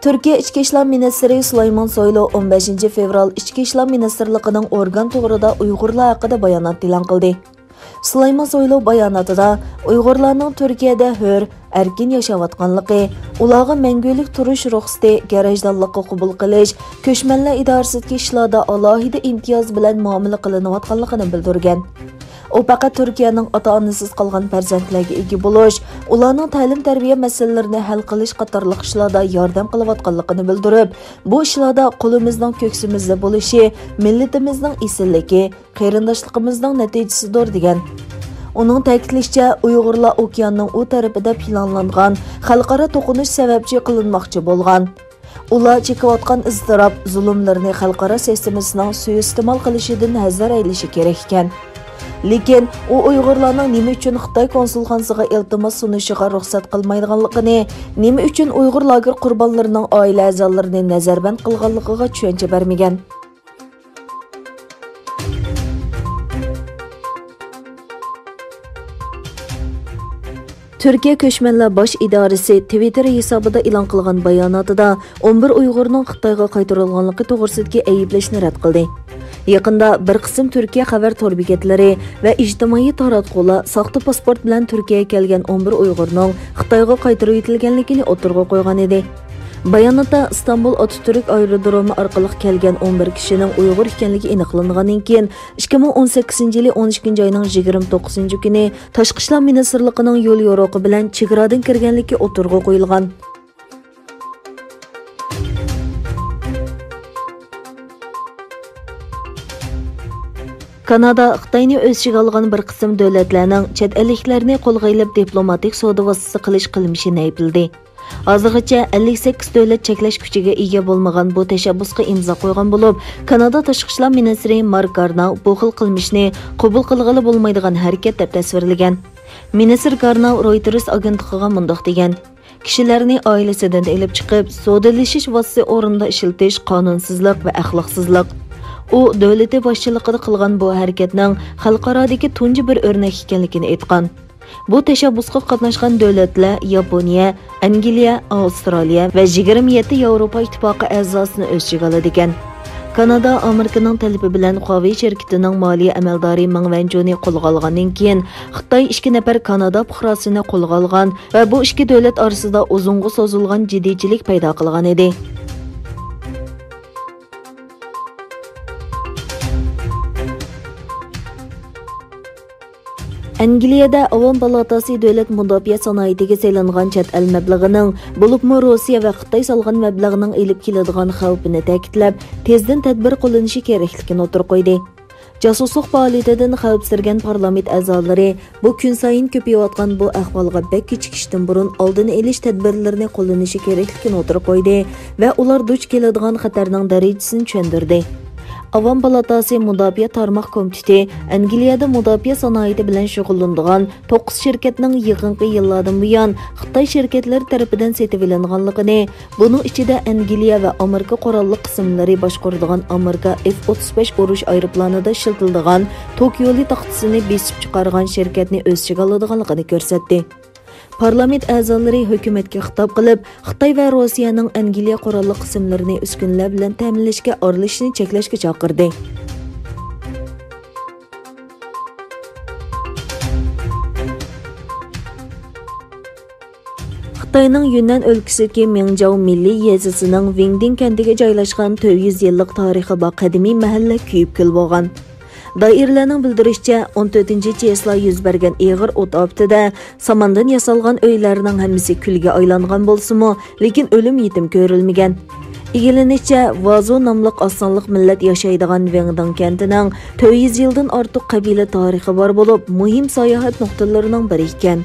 Türkiye İçki İşler Ministri Süleyman Soylu 15 fevral İçki İşler Ministerliğinin organ to'g'rida Uyg'urlar haqida bayonot e'lon qildi. Süleyman Soylu bayonotida Uyg'urlarning Turkiyada hur, erkin yashayotganligi, ularga mangulik turish ruxsati, garajdonlikqa qabul qilish, ko'chmanlar idorasiga ishlarda alohida imtiyoz bilan muomala qilinayotganligini bildirgan. O faqat Turkiyaning ota-onasiz qolgan farzandlarga ega bo'lish, ularning ta'lim-tarbiya masalalarini hal qilish qatorliq ishlarda yordam qilayotganligini bildirib, bu ishlarda qo'limizning ko'ksimizda bo'lishi, millatimizning esinligi, qarindoshligimizning natijasidir degan. Uning ta'kidlashicha, Uyg'urlar okeanning u tarafida planlangan xalqaro to'qinish sababchi qilinmoqchi bo'lgan. Ular chekayotgan iztirob, zulmlarni xalqaro sistemasining suiiste'mol qilishidan hazar aylishi kerak ekan. Lekin u Uyg'urlarning nima uchun Xitoy konsulxonasiga iltimos sunishiga ruxsat qilmaydiganligini, nima uchun Uyg'ur lager qurbonlarining oila a'zolarini nazarband qilganligiga tushuncha bermagan. Türkiye Köçmenler Baş İdaresi Twitter hesabida e'lon qilgan bayonotida 11 Uyg'urning Xitoyga qaytarilganligi to'g'risidagi ayblashni rad qildi. Yaqında bir qism Türkiye xabar tor beketlari va ijtimoiy taratqular soxta pasport bilan Turkiyaga kelgan 11 Uyg'urning Xitoyga qaytarib etilganligini o'tirg'a qo'ygan edi. Bayonotda İstanbul Atatürk aerodromi orqali kelgan 11 kishining Uyg'ur ekanligi aniqlangandan keyin 2018 yili 12 oyning 29 kuni Tashqi ishlar ministrligining yo'l yo'riqi bilan chegaradan kirganligi o'tirg'a qo'yilgan. Kanada Xitoyni o'z ichiga olgan bir qism davlatlarning chet elliklarni qo'lga ilib diplomatik savdo vositasi qilish qilmishini aybladi. Hozirgacha 58 davlat cheklash kuchiga ega bo'lmagan bu tashabbusga imzo qo'ygan bo'lib, Kanada Tashqi ishlar ministri Mark Garneau bu xil qilmishni qabul qilg'ili bo'lmaydigan harakat deb tasvirlagan. Ministr Garneau Reuters agentligiga mundoq degan: kishilarni oilasidan elib chiqib, savdolashish vositasi o'rinda ishlatish qonunsizlik va axloqsizlik. U davlati boshchiligida qilgan bu harakatning xalqarodagi tunji bir o'rnak ekanligini aytgan. Bu tashabbusga qatnashgan davlatlar Yaponiya, Angliya, Avstraliya va 27 Yevropa ittifoqi a'zosini o'z ichiga oladi ekan. Kanada Amerikaning talabi bilan Huawei shirkatining moliya amaldori Meng Wanzhou'ni qo'lga olgandan keyin Xitoy 2 nafar Kanada fuqarosini qo'lga olgan va bu ikki davlat orasida uzunga so'zilgan jiddiychilik paydo qilgan edi. Angliyada Avam palatasi davlat mudofaa sanoatiga saylangan chet el mablag'ining bo'libmi Rossiya va Xitoy solgan mablag'ining elib keladigan xavfini ta'kidlab, tezdan tadbir qo'llanishi kerakligini o'tirib qo'ydi. Jasuslik faoliyatidan xavfsirgan parlament a'zolari bu kun sayin ko'payayotgan bu ahvolga bek kechikishdan burun oldini olish tadbirlarini qo'llanishi kerakligini o'tirib qo'ydi va ular duch keladigan xatarning darajasini tushuntirdi. Avam palatasi mudofaa tarmoq komiteti Angliyada mudofaa sanoati bilan shug'ullanadigan 9 shirkatning yaqinqi yillardan buyon Xitoy shirkatlari tomonidan setib olinganligini, buning ichida Angliya va Amerika qurolli qismlari boshqaradigan Amerika F-35 urush aeroplanida ishlatiladigan Tokyo'li taxtasini besib chiqargan shirkatni o'z ichiga oladiganligini ko'rsatdi. Parlament a'zolari hukumatga xitob qilib, Xitoy va Rossiyaning Angliya qurolli qismlarini uskunlar bilan ta'minlashga aralashishni cheklashga chaqirdi. Xitoyning Yunnan o'lkasidagi Mingzhou milliy yezasining Wingding kantiga joylashgan 400 yillik tarixi bor qadimiy mahalla kuyib kul bo'lgan. Doiralarning bildirishicha 14-yilda yuz bergan ig'ir o't oftida samandan yasalgan uylarning hammasi kulga aylangan bo'lsa-mu, lekin o'lim yetim ko'rilmagan. Egilanishicha, Vazo nomli osonliq millat yashaydigan Wingding kantining 400 yildan ortiq qabila tarixi bor bo'lib, muhim sayohat nuqtalarining biri ekan.